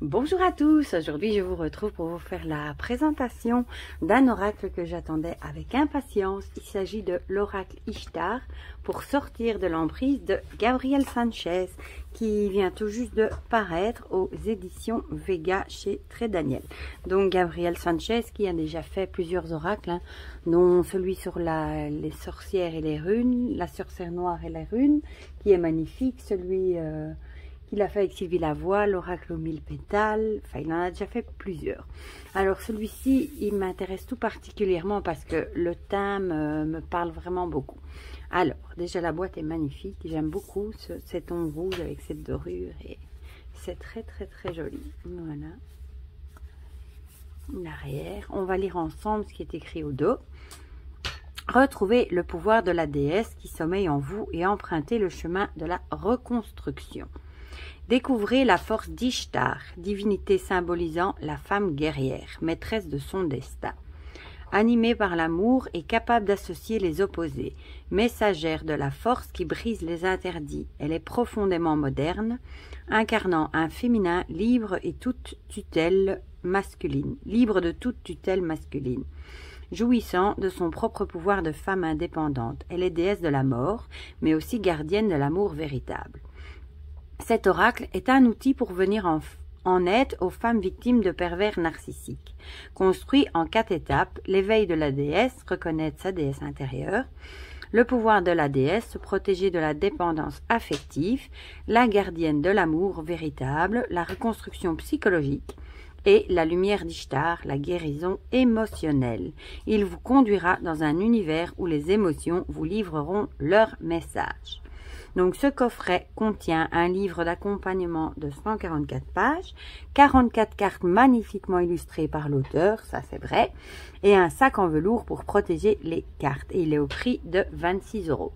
Bonjour à tous, aujourd'hui je vous retrouve pour vous faire la présentation d'un oracle que j'attendais avec impatience. Il s'agit de l'oracle Ishtar pour sortir de l'emprise de Gabriel Sanchez qui vient tout juste de paraître aux éditions Vega chez Très Daniel. Donc Gabriel Sanchez qui a déjà fait plusieurs oracles, dont celui sur les sorcières et les runes, la sorcière noire et les runes qui est magnifique, celui... qu'il a fait avec Sylvie Lavoie, l'oracle aux 1000 pétales, enfin il en a déjà fait plusieurs. Alors celui-ci, il m'intéresse tout particulièrement parce que le thème me parle vraiment beaucoup. Alors, déjà la boîte est magnifique, j'aime beaucoup cet ton rouge avec cette dorure et c'est très joli. Voilà. L'arrière, on va lire ensemble ce qui est écrit au dos. Retrouvez le pouvoir de la déesse qui sommeille en vous et empruntez le chemin de la reconstruction. Découvrez la force d'Ishtar, divinité symbolisant la femme guerrière, maîtresse de son destin. Animée par l'amour et capable d'associer les opposés, messagère de la force qui brise les interdits, elle est profondément moderne, incarnant un féminin libre et toute tutelle masculine, libre de toute tutelle masculine. Jouissant de son propre pouvoir de femme indépendante, elle est déesse de la mort, mais aussi gardienne de l'amour véritable. Cet oracle est un outil pour venir en aide aux femmes victimes de pervers narcissiques. Construit en 4 étapes, l'éveil de la déesse, reconnaître sa déesse intérieure, le pouvoir de la déesse, se protéger de la dépendance affective, la gardienne de l'amour véritable, la reconstruction psychologique et la lumière d'Ishtar, la guérison émotionnelle. Il vous conduira dans un univers où les émotions vous livreront leur message. Donc ce coffret contient un livre d'accompagnement de 144 pages, 44 cartes magnifiquement illustrées par l'auteur, ça c'est vrai, et un sac en velours pour protéger les cartes. Et il est au prix de 26 €.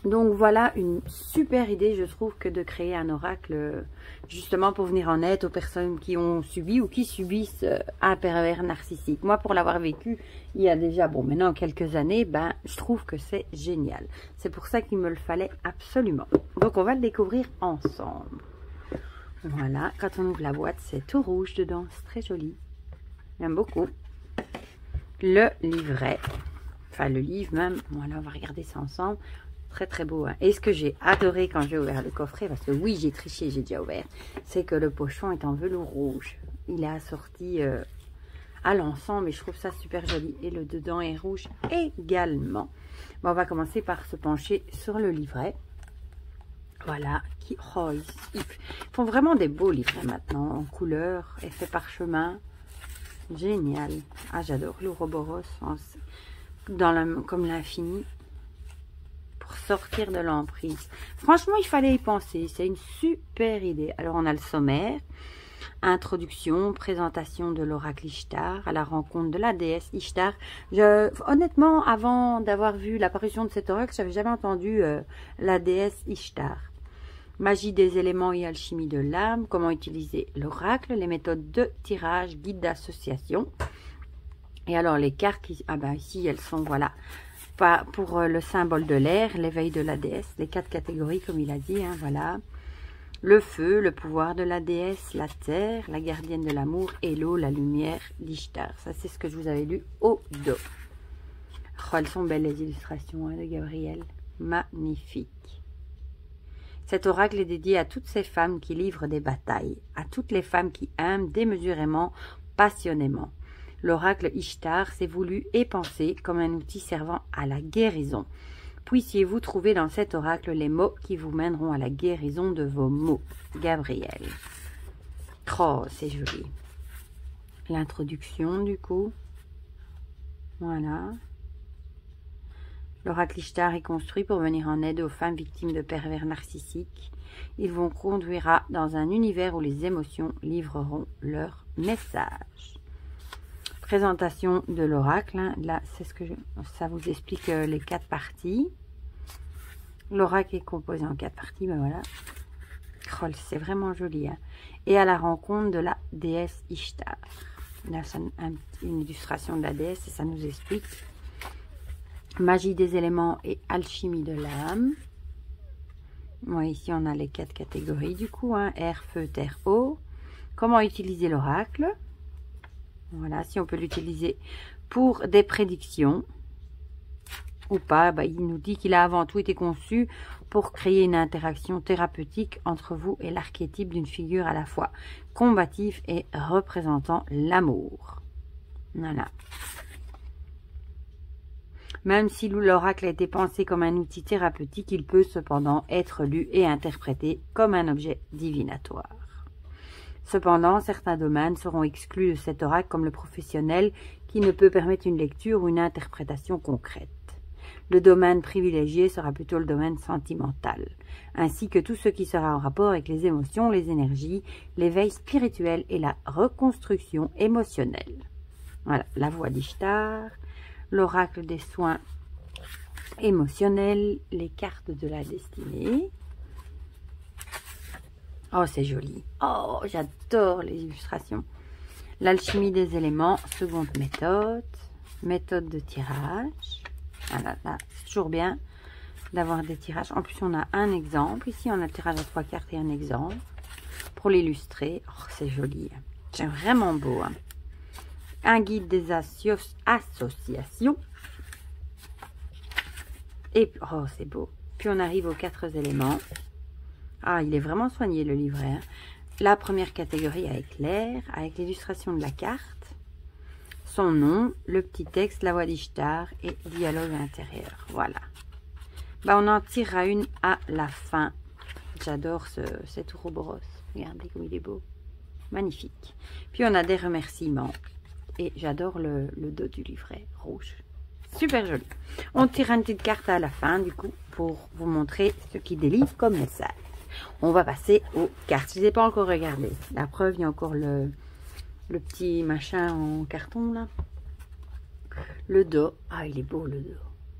Donc voilà une super idée, je trouve, que de créer un oracle justement pour venir en aide aux personnes qui ont subi ou qui subissent un pervers narcissique. Moi, pour l'avoir vécu il y a déjà, bon, maintenant quelques années, je trouve que c'est génial. C'est pour ça qu'il me le fallait absolument. Donc on va le découvrir ensemble. Voilà, quand on ouvre la boîte, c'est tout rouge dedans, c'est très joli. J'aime beaucoup. Le livret, enfin le livre même, voilà, on va regarder ça ensemble. Très beau, hein. Et ce que j'ai adoré quand j'ai ouvert le coffret, parce que oui, j'ai triché, j'ai déjà ouvert, c'est que le pochon est en velours rouge. Il est assorti à l'ensemble et je trouve ça super joli. Et le dedans est rouge également. Bon, on va commencer par se pencher sur le livret. Voilà, ils font vraiment des beaux livrets maintenant, en couleur, effet parchemin. Génial. Ah, j'adore l'Ouroboros, comme l'infini. Pour sortir de l'emprise. Franchement, il fallait y penser. C'est une super idée. Alors, on a le sommaire. Introduction, présentation de l'oracle Ishtar à la rencontre de la déesse Ishtar. Honnêtement, avant d'avoir vu l'apparition de cet oracle, j'avais jamais entendu la déesse Ishtar. Magie des éléments et alchimie de l'âme. Comment utiliser l'oracle. Les méthodes de tirage, guide d'association. Et alors, les cartes, ici, elles sont, voilà, pour le symbole de l'air, l'éveil de la déesse, les 4 catégories comme il a dit, hein, voilà. Le feu, le pouvoir de la déesse, la terre, la gardienne de l'amour et l'eau, la lumière d'Ishtar. Ça, c'est ce que je vous avais lu au dos. Oh, elles sont belles les illustrations, hein, de Gabriel. Magnifique. Cet oracle est dédié à toutes ces femmes qui livrent des batailles, à toutes les femmes qui aiment démesurément, passionnément. L'oracle Ishtar s'est voulu et pensé comme un outil servant à la guérison. Puissiez-vous trouver dans cet oracle les mots qui vous mèneront à la guérison de vos maux. Gabriel. Oh, c'est joli. L'introduction, du coup. Voilà. L'oracle Ishtar est construit pour venir en aide aux femmes victimes de pervers narcissiques. Il vous conduira dans un univers où les émotions livreront leur message. Présentation de l'oracle, hein. Là c'est ça vous explique les 4 parties. L'oracle est composé en 4 parties, voilà. Oh, c'est vraiment joli, hein. Et à la rencontre de la déesse Ishtar. Là c'est une illustration de la déesse et ça nous explique magie des éléments et alchimie de l'âme. Ici on a les 4 catégories du coup, hein. Air, feu, terre, eau. Comment utiliser l'oracle? Voilà, si on peut l'utiliser pour des prédictions ou pas. Bah, il nous dit qu'il a avant tout été conçu pour créer une interaction thérapeutique entre vous et l'archétype d'une figure à la fois combative et représentant l'amour. Voilà. Même si l'oracle a été pensé comme un outil thérapeutique, il peut cependant être lu et interprété comme un objet divinatoire. Cependant, certains domaines seront exclus de cet oracle, comme le professionnel qui ne peut permettre une lecture ou une interprétation concrète. Le domaine privilégié sera plutôt le domaine sentimental, ainsi que tout ce qui sera en rapport avec les émotions, les énergies, l'éveil spirituel et la reconstruction émotionnelle. Voilà, la voix d'Ishtar, l'oracle des soins émotionnels, les cartes de la destinée. Oh, c'est joli. Oh, j'adore les illustrations. L'alchimie des éléments, seconde méthode. Méthode de tirage. Voilà, là, c'est toujours bien d'avoir des tirages. En plus, on a un exemple. Ici, on a le tirage à 3 cartes et un exemple pour l'illustrer. Oh, c'est joli. C'est vraiment beau. Hein. Un guide des associations. Et, oh, c'est beau. Puis, on arrive aux 4 éléments. Ah, il est vraiment soigné le livret. Hein. La première catégorie avec l'air, avec l'illustration de la carte, son nom, le petit texte, la voix d'Ishtar et dialogue intérieur. Voilà. Bah, on en tirera une à la fin. J'adore cet ouroboros. Regardez comme il est beau. Magnifique. Puis on a des remerciements. Et j'adore le dos du livret rouge. Super joli. On tire une petite carte à la fin, du coup, pour vous montrer ce qu'il délivre comme message. On va passer aux cartes. Je ne les ai pas encore regardées. La preuve, il y a encore le petit machin en carton, là. Le dos. Ah, il est beau, le dos.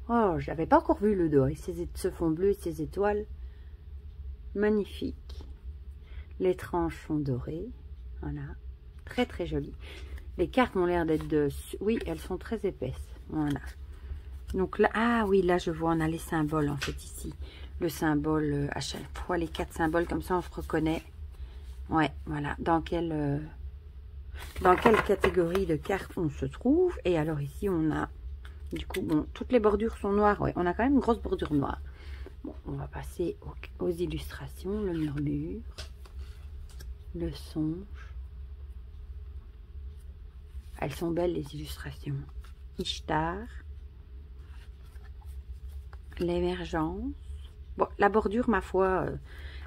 Oh, je n'avais pas encore vu le dos. Avec ce fond bleu et ses étoiles. Magnifique. Les tranches sont dorées. Voilà. Très, très joli. Les cartes ont l'air d'être de... Oui, elles sont très épaisses. Voilà. Donc là, ah oui, là, je vois, on a les symboles, en fait, ici. Le symbole, à chaque fois, les 4 symboles, comme ça, on se reconnaît. Ouais, voilà. Dans quelle catégorie de cartes on se trouve. Et alors, ici, on a... Du coup, bon, toutes les bordures sont noires. Ouais, on a quand même une grosse bordure noire. Bon, on va passer aux illustrations. Le murmure. Le songe. Elles sont belles, les illustrations. Ishtar. L'émergence. Bon, la bordure, ma foi,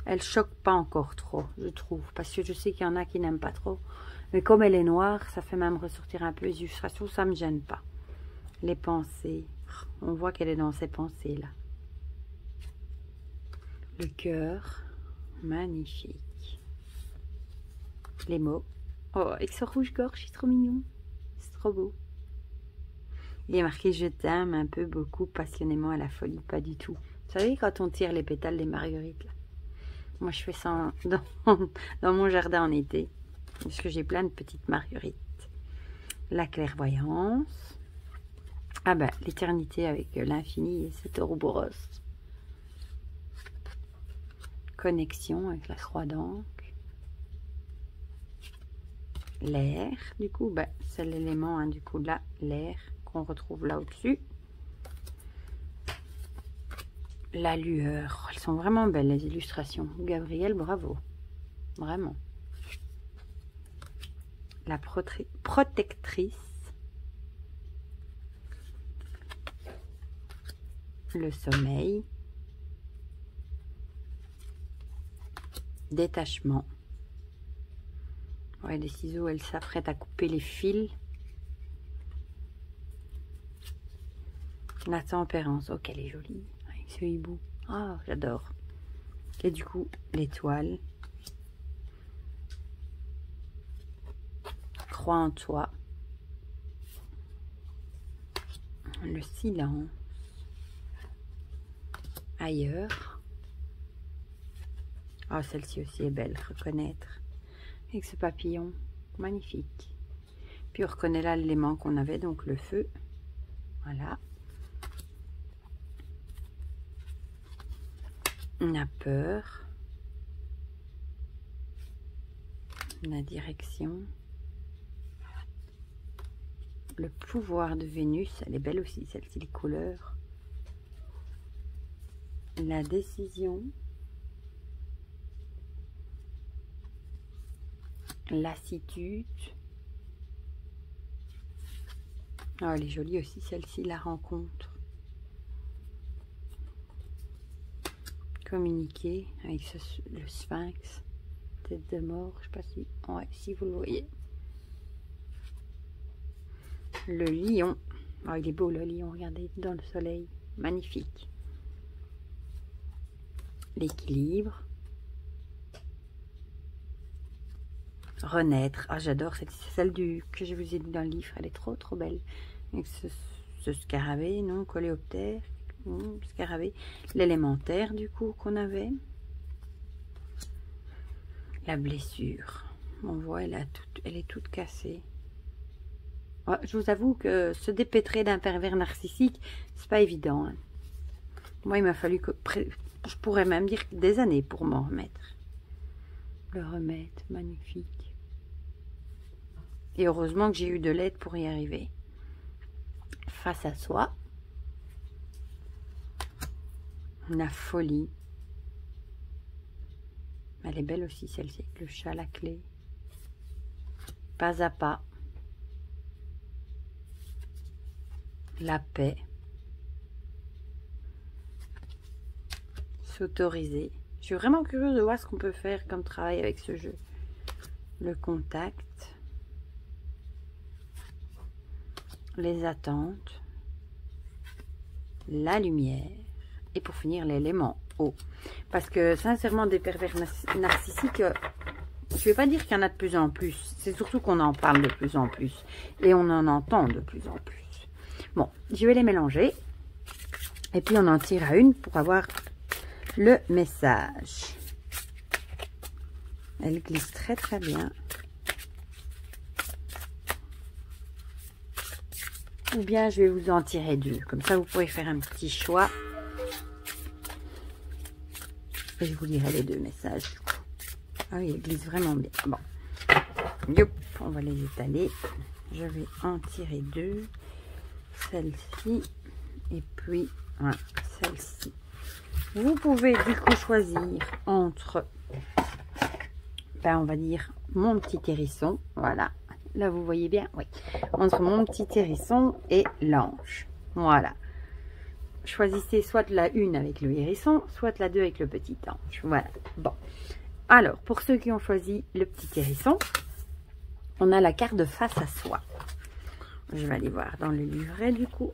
elle choque pas encore trop, je trouve. Parce que je sais qu'il y en a qui n'aiment pas trop. Mais comme elle est noire, ça fait même ressortir un peu les illustrations. Ça me gêne pas. Les pensées. On voit qu'elle est dans ses pensées, là. Le cœur. Magnifique. Les mots. Oh, avec ce rouge-gorge, c'est trop mignon. C'est trop beau. Il est marqué « Je t'aime un peu, beaucoup, passionnément, à la folie ». Pas du tout. Vous savez, quand on tire les pétales des marguerites, là. Moi, je fais ça dans mon jardin en été. Parce que j'ai plein de petites marguerites. La clairvoyance. Ah ben, l'éternité avec l'infini et cet ouroboros. Connexion avec la croix d'encre. L'air, du coup, ben, c'est l'élément, hein, du coup, là, l'air qu'on retrouve là au-dessus. La lueur. Oh, elles sont vraiment belles, les illustrations. Gabriel, bravo. Vraiment. La protectrice. Le sommeil. Détachement. Ouais, des ciseaux, elle s'apprête à couper les fils. La tempérance. Oh, qu'elle est jolie. Avec ce hibou. Ah, oh, j'adore. Et du coup, l'étoile. Crois en toi. Le silence. Ailleurs. Oh, celle-ci aussi est belle. Reconnaître. Avec ce papillon. Magnifique. Puis on reconnaît là l'élément qu'on avait, donc le feu. Voilà. On a peur. La direction. Le pouvoir de Vénus, elle est belle aussi, celle-ci, les couleurs. La décision. Lassitude. Oh, elle est jolie aussi, celle-ci, la rencontre. Communiquer avec le sphinx. Tête de mort, je sais pas si... Ouais, si vous le voyez. Le lion. Oh, il est beau le lion, regardez, dans le soleil. Magnifique. L'équilibre. Renaître. Ah, j'adore cette, celle que je vous ai dit dans le livre. Elle est trop belle. Avec ce scarabée, non, coléoptère. Scarabée. L'élémentaire, du coup, qu'on avait. La blessure. On voit, elle est toute cassée. Ouais, je vous avoue que se dépêtrer d'un pervers narcissique, c'est pas évident. Hein. Moi, il m'a fallu que... Je pourrais même dire des années pour m'en remettre. Le remettre, magnifique. Et heureusement que j'ai eu de l'aide pour y arriver. Face à soi. La folie. Elle est belle aussi celle-ci, avec le chat à la clé. Pas à pas. La paix. S'autoriser. Je suis vraiment curieuse de voir ce qu'on peut faire comme travail avec ce jeu. Le contact. Les attentes. La lumière. Et pour finir, l'élément eau. Parce que sincèrement, des pervers narcissiques, je ne vais pas dire qu'il y en a de plus en plus. C'est surtout qu'on en parle de plus en plus. Et on en entend de plus en plus. Bon, je vais les mélanger. Et puis on en tire à une pour avoir le message. Elle glisse très bien. Ou bien je vais vous en tirer deux. Comme ça, vous pourrez faire un petit choix. Et je vous lirai les deux messages. Ah oui, elle glisse vraiment bien. Bon. Yop, on va les étaler. Je vais en tirer deux. Celle-ci. Et puis, voilà, celle-ci. Vous pouvez du coup choisir entre, ben, on va dire, mon petit hérisson. Voilà. Là, vous voyez bien, oui. Entre mon petit hérisson et l'ange. Voilà. Choisissez soit la une avec le hérisson, soit la 2 avec le petit ange. Voilà. Bon. Alors, pour ceux qui ont choisi le petit hérisson, on a la carte de face à soi. Je vais aller voir dans le livret du coup.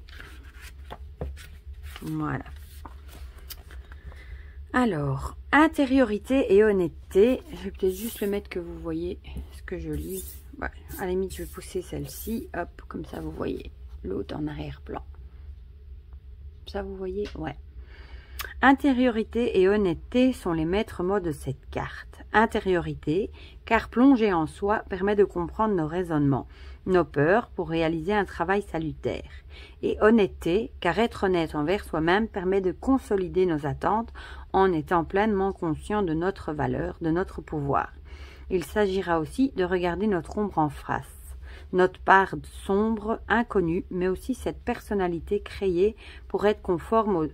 Voilà. Alors, intériorité et honnêteté. Je vais peut-être juste le mettre que vous voyez ce que je lis. Ouais, à la limite, je vais pousser celle-ci. Hop, comme ça, vous voyez l'autre en arrière-plan. Ça, vous voyez? Ouais. Intériorité et honnêteté sont les maîtres mots de cette carte. Intériorité, car plonger en soi permet de comprendre nos raisonnements, nos peurs pour réaliser un travail salutaire. Et honnêteté, car être honnête envers soi-même permet de consolider nos attentes en étant pleinement conscient de notre valeur, de notre pouvoir. Il s'agira aussi de regarder notre ombre en face, notre part sombre, inconnue, mais aussi cette personnalité créée pour être conforme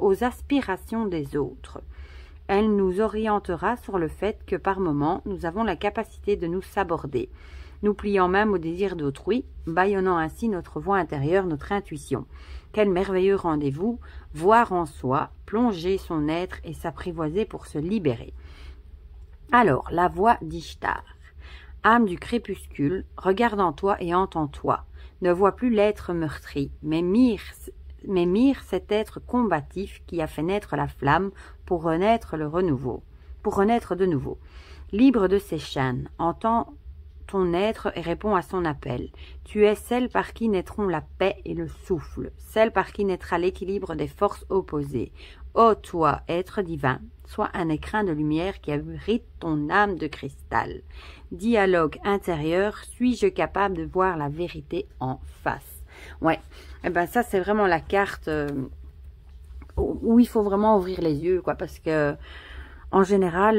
aux aspirations des autres. Elle nous orientera sur le fait que par moments, nous avons la capacité de nous saborder, nous pliant même au désir d'autrui, bâillonnant ainsi notre voix intérieure, notre intuition. Quel merveilleux rendez-vous, voir en soi, plonger son être et s'apprivoiser pour se libérer. Alors, la voix d'Ishtar. Âme du crépuscule, regarde en toi et entends-toi. Ne vois plus l'être meurtri, mais mire cet être combatif qui a fait naître la flamme pour renaître de nouveau. Libre de ses chaînes, entends ton être et réponds à son appel. Tu es celle par qui naîtront la paix et le souffle, celle par qui naîtra l'équilibre des forces opposées. Ô toi, être divin, sois un écrin de lumière qui abrite ton âme de cristal. Dialogue intérieur, suis-je capable de voir la vérité en face? Ouais, et ben ça c'est vraiment la carte où il faut vraiment ouvrir les yeux, quoi, parce que En général,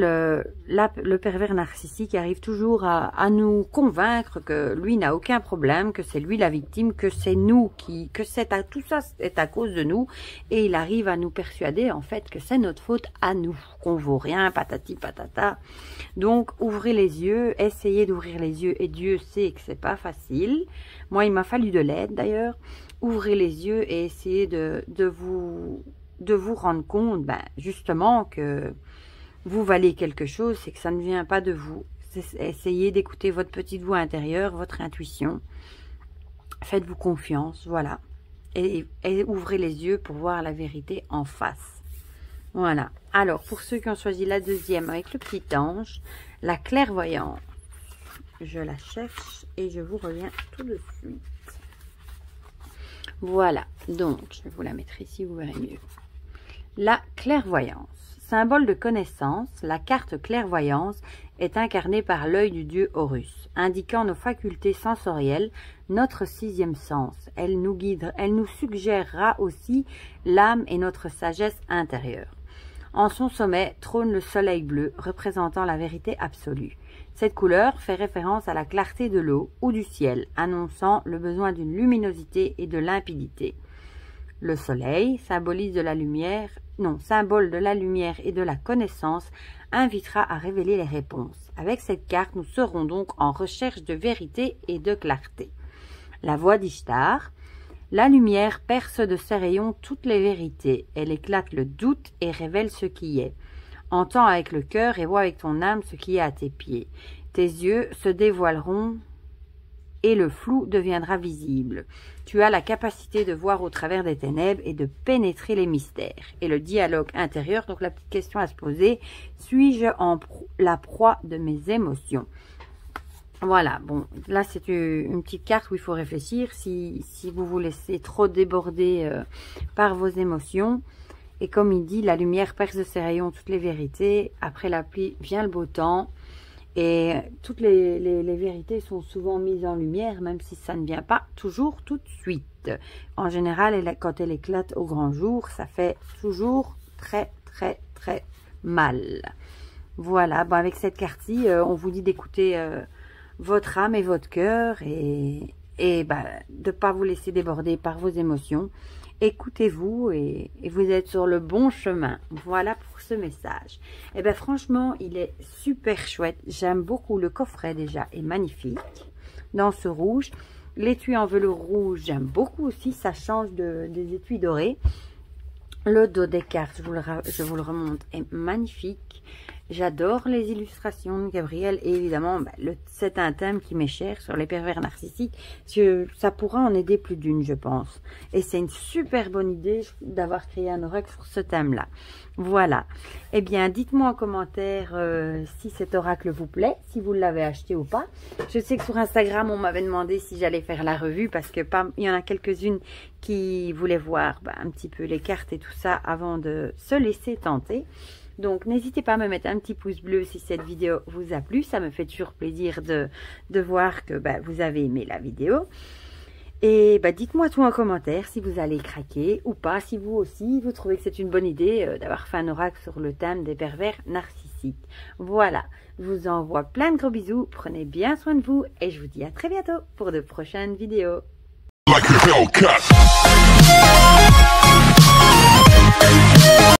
le pervers narcissique arrive toujours à nous convaincre que lui n'a aucun problème, que c'est lui la victime, que c'est nous tout ça est à cause de nous, et il arrive à nous persuader en fait que c'est notre faute à nous, qu'on vaut rien, patati patata. Donc ouvrez les yeux, essayez d'ouvrir les yeux, et Dieu sait que c'est pas facile. Moi, il m'a fallu de l'aide d'ailleurs. Ouvrez les yeux et essayez de vous rendre compte, justement que vous valez quelque chose, c'est que ça ne vient pas de vous. Essayez d'écouter votre petite voix intérieure, votre intuition. Faites-vous confiance, voilà. Et ouvrez les yeux pour voir la vérité en face. Voilà. Alors, pour ceux qui ont choisi la deuxième avec le petit ange, la clairvoyance. Je la cherche et je vous reviens tout de suite. Voilà. Donc, je vais vous la mettre ici, vous verrez mieux. La clairvoyance. Symbole de connaissance, la carte clairvoyance est incarnée par l'œil du dieu Horus, indiquant nos facultés sensorielles, notre sixième sens. Elle nous guide, elle nous suggérera aussi l'âme et notre sagesse intérieure. En son sommet trône le soleil bleu, représentant la vérité absolue. Cette couleur fait référence à la clarté de l'eau ou du ciel, annonçant le besoin d'une luminosité et de limpidité. Le soleil, symbole de la lumière et de la connaissance, invitera à révéler les réponses. Avec cette carte, nous serons donc en recherche de vérité et de clarté. La voix d'Ishtar. La lumière perce de ses rayons toutes les vérités. Elle éclate le doute et révèle ce qui est. Entends avec le cœur et vois avec ton âme ce qui est à tes pieds. Tes yeux se dévoileront et le flou deviendra visible. Tu as la capacité de voir au travers des ténèbres et de pénétrer les mystères. Et le dialogue intérieur, donc la petite question à se poser, suis-je la proie de mes émotions? Voilà, bon, là c'est une petite carte où il faut réfléchir si vous vous laissez trop déborder par vos émotions. Et comme il dit, la lumière perce de ses rayons toutes les vérités. Après la pluie vient le beau temps. Et toutes les vérités sont souvent mises en lumière, même si ça ne vient pas toujours tout de suite. En général, quand elle éclate au grand jour, ça fait toujours très, très, très mal. Voilà, bon, avec cette carte-ci, on vous dit d'écouter votre âme et votre cœur et de ne pas vous laisser déborder par vos émotions. Écoutez-vous et vous êtes sur le bon chemin. Voilà pour ce message. Et bien franchement, il est super chouette. J'aime beaucoup le coffret déjà, est magnifique. Dans ce rouge. L'étui en velours rouge, j'aime beaucoup aussi. Ça change des étuis dorés. Le dos des cartes, je vous le remonte, est magnifique. J'adore les illustrations de Gabriel et évidemment, c'est un thème qui m'est cher sur les pervers narcissiques. Ça pourra en aider plus d'une, je pense. Et c'est une super bonne idée d'avoir créé un oracle sur ce thème-là. Voilà. Eh bien, dites-moi en commentaire si cet oracle vous plaît, si vous l'avez acheté ou pas. Je sais que sur Instagram, on m'avait demandé si j'allais faire la revue parce que il y en a quelques-unes qui voulaient voir un petit peu les cartes et tout ça avant de se laisser tenter. Donc, n'hésitez pas à me mettre un petit pouce bleu si cette vidéo vous a plu. Ça me fait toujours plaisir de voir que vous avez aimé la vidéo. Et dites-moi tout en commentaire si vous allez craquer ou pas. Si vous aussi, vous trouvez que c'est une bonne idée d'avoir fait un oracle sur le thème des pervers narcissiques. Voilà, je vous envoie plein de gros bisous. Prenez bien soin de vous et je vous dis à très bientôt pour de prochaines vidéos. Like